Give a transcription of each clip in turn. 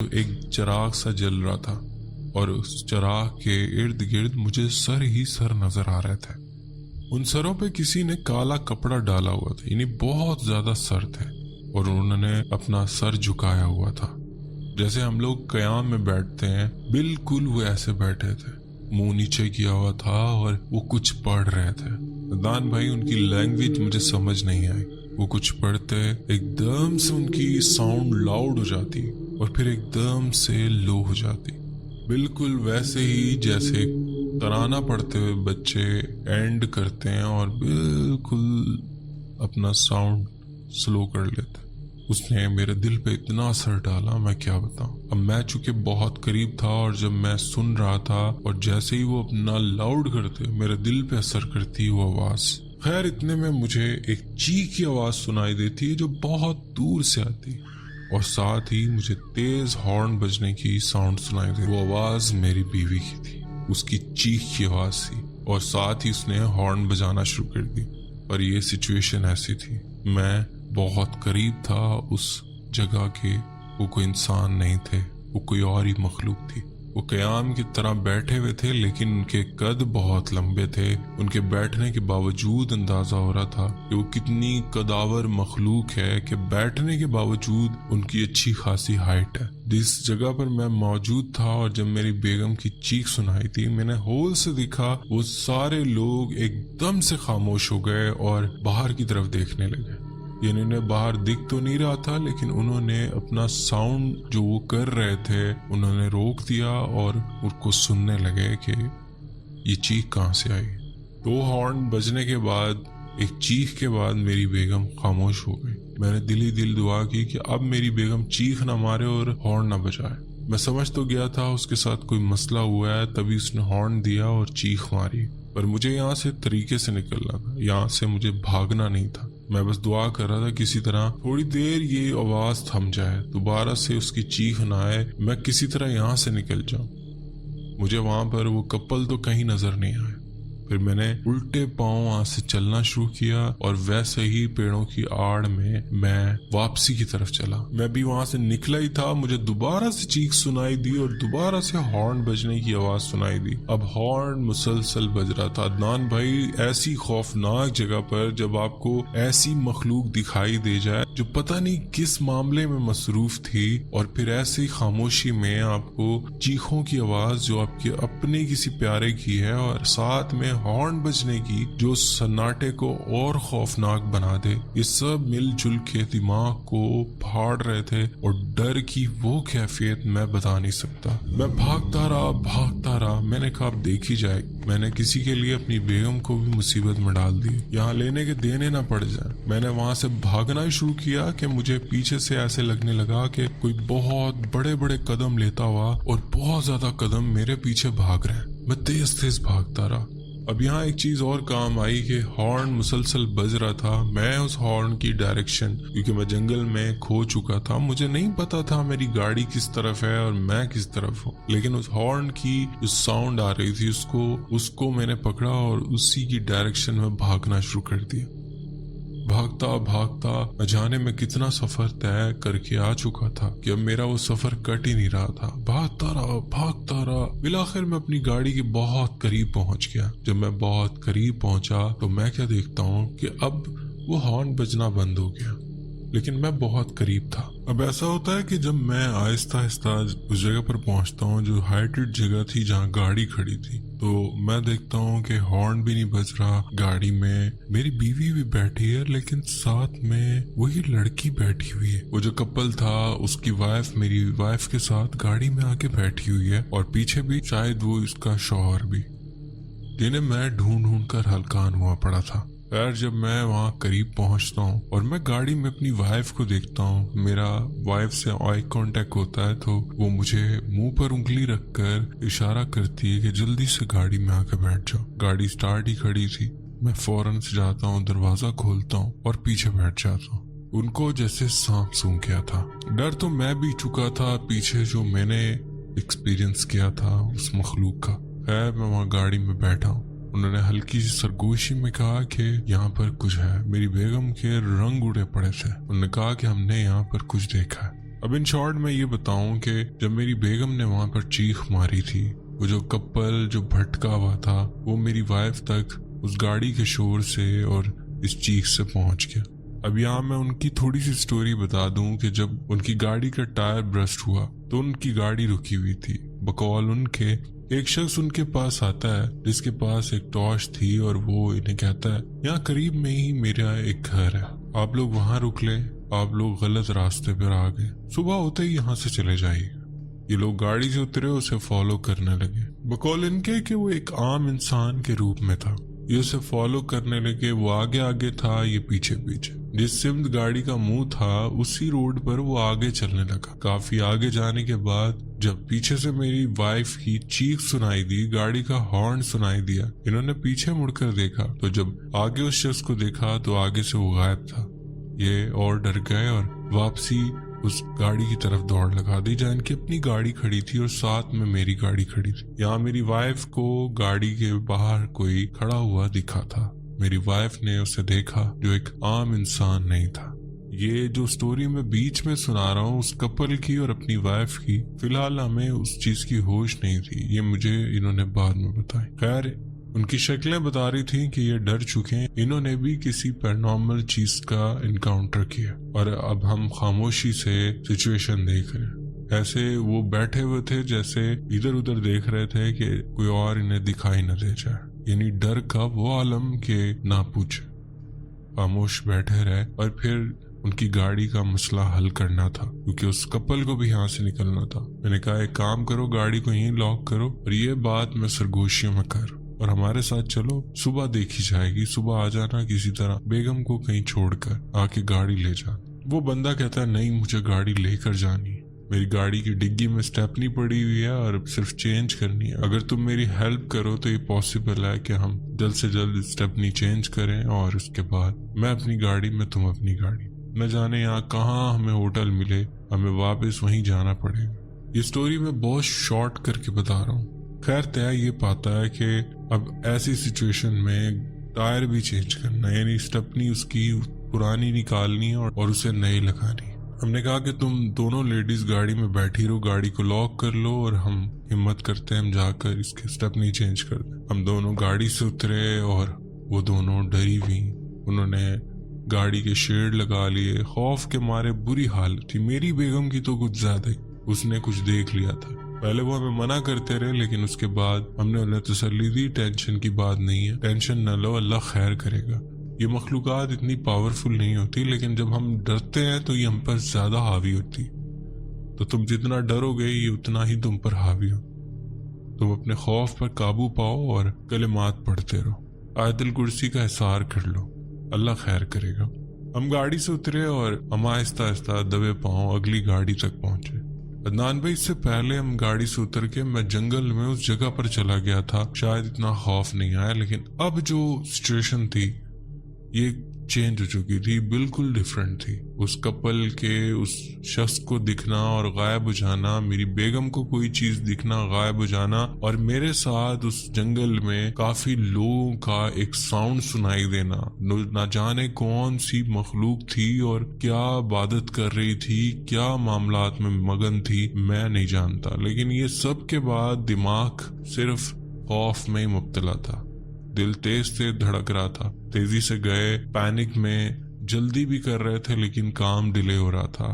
ایک چراغ سا جل رہا تھا اور اس چراغ کے ارد گرد مجھے سر ہی سر نظر آ رہے تھے۔ ان سروں پہ کسی نے کالا کپڑا ڈالا ہوا تھا، یعنی بہت زیادہ سر تھے، اور انہوں نے اپنا سر جھکایا ہوا تھا جیسے ہم لوگ قیام میں بیٹھتے ہیں، بالکل وہ ایسے بیٹھے تھے، منہ نیچے کیا ہوا تھا اور وہ کچھ پڑھ رہے تھے۔ عدنان بھائی ان کی لینگویج مجھے سمجھ نہیں آئی، وہ کچھ پڑھتے ایک دم سے ان کی ساؤنڈ لاؤڈ ہو جاتی اور پھر ایک دم سے لو ہو جاتی، بالکل ویسے ہی جیسے ترانہ پڑھتے ہوئے بچے اینڈ کرتے ہیں اور بالکل اپنا ساؤنڈ سلو کر لیتے۔ اس نے میرے دل پہ اتنا اثر ڈالا، میں کیا بتاؤں۔ اب میں چونکہ بہت قریب تھا اور جب میں سن رہا تھا اور جیسے ہی وہ اپنا لاؤڈ کرتے میرے دل پہ اثر کرتی وہ آواز، خیر اتنے میں مجھے ایک چیخ کی آواز سنائی دیتی ہے جو بہت دور سے آتی، اور ساتھ ہی مجھے تیز ہارن بجنے کی ساؤنڈ سنائی دی۔ وہ آواز میری بیوی کی تھی، اس کی چیخ کی آواز تھی، اور ساتھ ہی اس نے ہارن بجانا شروع کر دی۔ اور یہ سچویشن ایسی تھی، میں بہت قریب تھا اس جگہ کے، وہ کوئی انسان نہیں تھے، وہ کوئی اور ہی مخلوق تھی۔ وہ قیام کی طرح بیٹھے ہوئے تھے لیکن ان کے قد بہت لمبے تھے، ان کے بیٹھنے کے باوجود اندازہ ہو رہا تھا کہ وہ کتنی قداور مخلوق ہے کہ بیٹھنے کے باوجود ان کی اچھی خاصی ہائٹ ہے۔ جس جگہ پر میں موجود تھا اور جب میری بیگم کی چیخ سنائی تھی، میں نے ہول سے دیکھا وہ سارے لوگ ایک دم سے خاموش ہو گئے اور باہر کی طرف دیکھنے لگے۔ یعنی انہیں باہر دکھ تو نہیں رہا تھا لیکن انہوں نے اپنا ساؤنڈ جو وہ کر رہے تھے انہوں نے روک دیا اور ان کو سننے لگے کہ یہ چیخ کہاں سے آئی۔ 2 ہارن بجنے کے بعد، ایک چیخ کے بعد میری بیگم خاموش ہو گئی۔ میں نے دل ہی دل دعا کی کہ اب میری بیگم چیخ نہ مارے اور ہارن نہ بجائے۔ میں سمجھ تو گیا تھا اس کے ساتھ کوئی مسئلہ ہوا ہے، تبھی اس نے ہارن دیا اور چیخ ماری، پر مجھے یہاں سے طریقے سے نکلنا تھا، یہاں سے مجھے بھاگنا نہیں تھا۔ میں بس دعا کر رہا تھا کسی طرح تھوڑی دیر یہ آواز تھم جائے، دوبارہ سے اس کی چیخ نہ آئے، میں کسی طرح یہاں سے نکل جاؤں۔ مجھے وہاں پر وہ کپل تو کہیں نظر نہیں آئے۔ پھر میں نے الٹے پاؤں وہاں سے چلنا شروع کیا اور ویسے ہی پیڑوں کی آڑ میں واپسی کی طرف چلا۔ میں بھی وہاں سے نکلا ہی تھا، مجھے دوبارہ سے چیخ سنائی دی اور دوبارہ سے ہارن بجنے کی آواز سنائی دی۔ اب ہارن مسلسل بج رہا تھا۔ عدنان بھائی، ایسی خوفناک جگہ پر جب آپ کو ایسی مخلوق دکھائی دے جائے جو پتہ نہیں کس معاملے میں مصروف تھی، اور پھر ایسی خاموشی میں آپ کو چیخوں کی آواز جو آپ کے اپنے کسی پیارے کی ہے اور ساتھ میں ہارن بجنے کی جو سناٹے کو اور خوفناک بنا دے، یہ سب مل جل کے دماغ کو پھاڑ رہے تھے، اور ڈر کی وہ کیفیت میں بتا نہیں سکتا۔ میں بھاگتا رہا، میں نے کہا اب دیکھی جائے۔ میں نے کسی کے لیے اپنی بیگم کو بھی مصیبت میں ڈال دی، یہاں لینے کے دینے نہ پڑ جائیں۔ میں نے وہاں سے بھاگنا ہی شروع کیا کہ مجھے پیچھے سے ایسے لگنے لگا کہ کوئی بہت بڑے بڑے قدم لیتا ہوا اور بہت زیادہ قدم میرے پیچھے بھاگ رہے ہیں۔ میں تیز تیز بھاگتا رہا۔ اب یہاں ایک چیز اور کام آئی کہ ہارن مسلسل بج رہا تھا، میں اس ہارن کی ڈائریکشن، کیونکہ میں جنگل میں کھو چکا تھا، مجھے نہیں پتا تھا میری گاڑی کس طرف ہے اور میں کس طرف ہوں، لیکن اس ہارن کی جو ساؤنڈ آ رہی تھی اس کو میں نے پکڑا اور اسی کی ڈائریکشن میں بھاگنا شروع کر دیا۔ بھاگتا نہ جانے میں کتنا سفر طے کر کے آ چکا تھا کہ اب میرا وہ سفر کٹ ہی نہیں رہا تھا۔ بھاگتا رہا، بالآخر میں اپنی گاڑی کے بہت قریب پہنچ گیا۔ جب میں بہت قریب پہنچا تو میں کیا دیکھتا ہوں کہ اب وہ ہارن بجنا بند ہو گیا، لیکن میں بہت قریب تھا۔ اب ایسا ہوتا ہے کہ جب میں آہستہ آہستہ اس جگہ پر پہنچتا ہوں جو ہائٹڈ جگہ تھی جہاں گاڑی کھڑی تھی، تو میں دیکھتا ہوں کہ ہارن بھی نہیں بج رہا، گاڑی میں میری بیوی بھی بیٹھی ہے لیکن ساتھ میں وہی لڑکی بیٹھی ہوئی ہے۔ وہ جو کپل تھا اس کی وائف میری وائف کے ساتھ گاڑی میں آ کے بیٹھی ہوئی ہے، اور پیچھے بھی شاید وہ اس کا شوہر بھی، جنہیں میں ڈھونڈ کر ہلکان ہوا پڑا تھا۔ خیر جب میں وہاں قریب پہنچتا ہوں اور میں گاڑی میں اپنی وائف کو دیکھتا ہوں، میرا وائف سے آئی کانٹیکٹ ہوتا ہے تو وہ مجھے منہ پر انگلی رکھ کر اشارہ کرتی ہے کہ جلدی سے گاڑی میں آ کے بیٹھ جاؤ۔ گاڑی سٹارٹ ہی کھڑی تھی، میں فوراً سے جاتا ہوں، دروازہ کھولتا ہوں اور پیچھے بیٹھ جاتا ہوں۔ ان کو جیسے سانپ سونگھ گیا تھا۔ ڈر تو میں بھی چکا تھا پیچھے جو میں نے ایکسپیرینس کیا تھا اس مخلوق کا۔ خیر میں وہاں گاڑی میں بیٹھا ہوں۔ انہوں نے ہلکی سی سرگوشی میں کہا کہ یہاں پر کچھ ہے۔ میری بیگم کے رنگ اڑے پڑے تھے۔ انہوں نے کہا کہ ہم نے یہاں پر کچھ دیکھا ہے۔ अब इन शॉर्ट मैं ये बताऊं कि जब मेरी बेगम ने वहां पर चीख मारी थी, वो जो कपल जो भटका हुआ था वो मेरी वाइफ तक उस गाड़ी के शोर से और इस चीख से पहुंच गया। अब यहाँ मैं उनकी थोड़ी सी स्टोरी बता दूं कि जब उनकी गाड़ी का टायर ब्रस्ट हुआ तो उनकी गाड़ी रुकी हुई थी। बकौल उनके एक शख्स उनके पास आता है जिसके पास एक टॉर्च थी और वो इन्हें कहता है यहाँ करीब में ही मेरा एक घर है, आप लोग वहां रुक ले, आप लोग गलत रास्ते पर आ गए, सुबह होते ही यहाँ से चले जाइए। ये लोग गाड़ी से उतरे, उसे फॉलो करने लगे। बकौल इनके कि वो एक आम इंसान के रूप में था। ये उसे फॉलो करने लगे, वो आगे आगे था, ये पीछे पीछे। जिस सिमत गाड़ी का मुंह था उसी रोड पर वो आगे चलने लगा। काफी आगे जाने के बाद जब पीछे से मेरी वाइफ की चीख सुनाई दी, गाड़ी का हॉर्न सुनाई दिया, इन्होंने पीछे मुड़कर देखा तो जब आगे उस शख्स को देखा तो आगे से वो गायब था। ये और डर गए और वापसी उस गाड़ी की तरफ दौड़ लगा दी जहाँ इनकी अपनी गाड़ी खड़ी थी और साथ में मेरी गाड़ी खड़ी थी। यहाँ मेरी वाइफ को गाड़ी के बाहर कोई खड़ा हुआ दिखा था। मेरी वाइफ ने उसे देखा जो एक आम इंसान नहीं था। ये जो स्टोरी मैं बीच में सुना रहा हूँ उस कपल की और अपनी वाइफ की, फिलहाल हमें उस चीज की होश नहीं थी, ये मुझे इन्होंने बाद में बताई। खैर उनकी शक्लें बता रही थी कि ये डर चुके हैं, इन्होंने भी किसी पैरानॉर्मल चीज का इनकाउंटर किया और अब हम खामोशी से सिचुएशन देख रहे हैं। ऐसे वो बैठे हुए थे जैसे इधर उधर देख रहे थे कि कोई और इन्हें दिखाई न दे जाए, यानी डर का वो आलम के ना पूछे। खामोश बैठे रहे और फिर उनकी गाड़ी का मसला हल करना था क्योंकि उस कपल को भी यहाँ से निकलना था। मैंने कहा एक काम करो, गाड़ी को यहीं लॉक करो और ये बात मैं सरगोशियों में कर और हमारे साथ चलो, सुबह देखी जाएगी, सुबह आ जाना किसी तरह, बेगम को कहीं छोड़कर आके गाड़ी ले जा। वो बंदा कहता है नहीं मुझे गाड़ी लेकर जानी है, मेरी गाड़ी की डिग्गी में स्टेपनी पड़ी हुई है और सिर्फ चेंज करनी है, अगर तुम मेरी हेल्प करो तो ये पॉसिबल है कि हम जल्द से जल्द स्टेपनी चेंज करें और उसके बाद मैं अपनी गाड़ी में तुम अपनी गाड़ी, न जाने यहाँ कहाँ हमें होटल मिले, हमें वापस वहीं जाना पड़ेगा। ये स्टोरी मैं बहुत शॉर्ट करके बता रहा हूँ। खैर तय ये पाता है कि अब ऐसी सिचुएशन में टायर भी चेंज करना, यानी स्टेपनी उसकी पुरानी निकालनी और उसे नई लगानी। हमने कहा कि तुम दोनों लेडीज गाड़ी में बैठी रहो, गाड़ी को लॉक कर लो और हम हिम्मत करते हैं हम जाकर इसके स्टेपनी चेंज कर दें। हम दोनों गाड़ी से उतरे और वो दोनों डरी हुई, उन्होंने गाड़ी के शेड लगा लिए, खौफ के मारे बुरी हालत थी। मेरी बेगम की तो कुछ ज्यादा ही, उसने कुछ देख लिया था। पहले वो हमें मना करते रहे लेकिन उसके बाद हमने उन्हें तसल्ली दी, टेंशन की बात नहीं है, टेंशन न लो, अल्लाह खैर करेगा। ये मखलूकात इतनी पावरफुल नहीं होती लेकिन जब हम डरते हैं तो ये हम पर ज्यादा हावी होती, तो तुम जितना डरोगे ये उतना ही तुम पर हावी हो। तुम अपने खौफ पर काबू पाओ और कलिमात पढ़ते रहो, आयतुल कुर्सी का हिसार कर लो, अल्लाह खैर करेगा। हम गाड़ी से उतरे और हम आहिस्ता आहिस्ता दबे पांव अगली गाड़ी तक पहुंचे। अदनान भाई इससे पहले हम गाड़ी से उतर के मैं जंगल में उस जगह पर चला गया था, शायद इतना खौफ नहीं आया, लेकिन अब जो सिचुएशन थी ये चेंज हो चुकी थी, बिल्कुल डिफरेंट थी। उस कपल के उस शख्स को दिखना और गायब हो जाना, मेरी बेगम को कोई चीज दिखना गायब हो जाना और मेरे साथ उस जंगल में काफी लोगों का एक साउंड सुनाई देना, ना जाने कौन सी मखलूक थी और क्या इबादत कर रही थी, क्या मामलात में मगन थी, मैं नहीं जानता। लेकिन ये सब के बाद दिमाग सिर्फ खौफ में ही मुब्तला था, दिल तेज से धड़क रहा था, तेजी से गए, पैनिक में जल्दी भी कर रहे थे लेकिन काम डिले हो रहा था।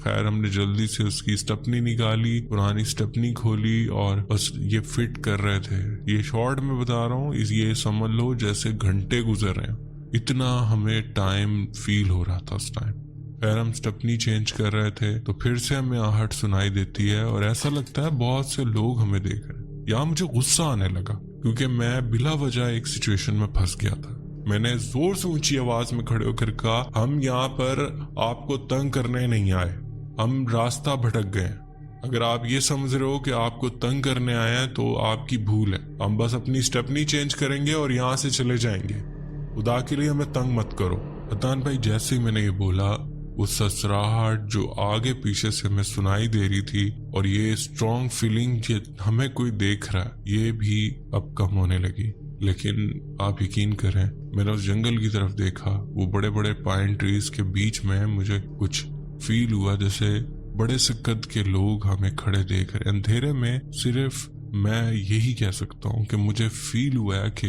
खैर हमने जल्दी से उसकी स्टेपनी निकाली, पुरानी स्टेपनी खोली और बस ये फिट कर रहे थे। ये शॉर्ट में बता रहा हूँ, ये समझ लो जैसे घंटे गुजर रहे हैं, इतना हमें टाइम फील हो रहा था उस टाइम। खैर हम स्टेपनी चेंज कर रहे थे तो फिर से हमें आहट सुनाई देती है और ऐसा लगता है बहुत से लोग हमें देख रहे हैं। यहाँ मुझे गुस्सा आने लगा क्योंकि मैं बिला वजह एक सिचुएशन में फंस गया था। मैंने जोर से ऊंची आवाज में खड़े होकर कहा, हम यहाँ पर आपको तंग करने नहीं आए, हम रास्ता भटक गए। अगर आप ये समझ रहे हो कि आपको तंग करने आए हैं तो आपकी भूल है, हम बस अपनी स्टेपनी चेंज करेंगे और यहाँ से चले जाएंगे, खुदा के लिए हमें तंग मत करो। अदनान भाई जैसे ही मैंने ये बोला, वो ससराहट जो आगे पीछे से हमें सुनाई दे रही थी और ये स्ट्रॉन्ग फीलिंग कि हमें कोई देख रहा है, ये भी अब कम होने लगी। लेकिन आप यकीन करें, मैंने उस जंगल की तरफ देखा, वो बड़े बड़े पाइन ट्रीज के बीच में मुझे कुछ फील हुआ जैसे बड़े से कद के लोग हमें खड़े देख रहे। अंधेरे में सिर्फ मैं यही कह सकता हूँ कि मुझे फील हुआ है कि